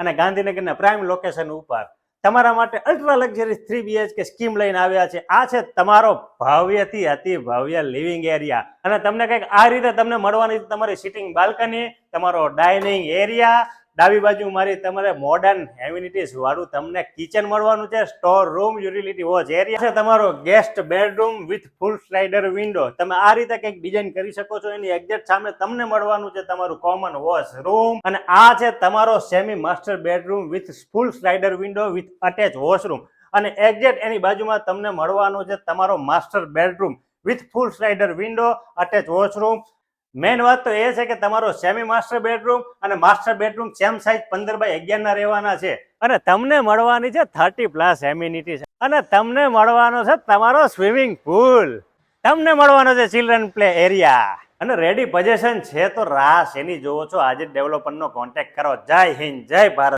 અને ગાંધીનગરના prime location ઉપર તમારા માટે અલ્ટ્રા લક્ઝરી 3 BHK સ્કીમ લઈને આવ્યા છે. આ છે તમારો ભવ્યથી અતિ ભવ્ય લિવિંગ એરિયા અને તમને કંઈક આ રીતે તમને મળવાની તમારી સિટિંગ બાલ્કની, તમારો ડાઇનિંગ એરિયા, ડાબી બાજુ મારી તમારે મોડર્ન એમ્યુનિટીઝ વાળું તમને કિચન મળવાનું છે, store room, utility watch area છે, તમારો guest bedroom with full slider window. તમે આ રીતે કંઈક ડિઝાઇન કરી શકો છો. એની એક્ઝેક્ટ સામે તમને મળવાનું છે તમારું કોમન વોશ રૂમ અને આ છે તમારો semi master bedroom with full slider window with attach washroom અને એક્ઝેક્ટ એની બાજુમાં તમને મળવાનું છે તમારો master bedroom with full slider window, attach washroom. Main વાત તો એ છે કે તમારો સેમી માસ્ટર બેડરૂમ અને master bedroom same size 15x11 ના રહેવાના છે અને તમને મળવાની છે 30+ એમ્યુનિટીઝ અને તમને મળવાનો છે તમારો સ્વિમિંગ પુલ, તમને મળવાનો છે ચિલ્ડ્રન પ્લે એરિયા અને રેડી પોઝિશન છે. તો રાસ એની જોવો છો. આજે ડેવલપરનો કોન્ટેક્ટ કરો. જય હિન્દ, જય ભારત.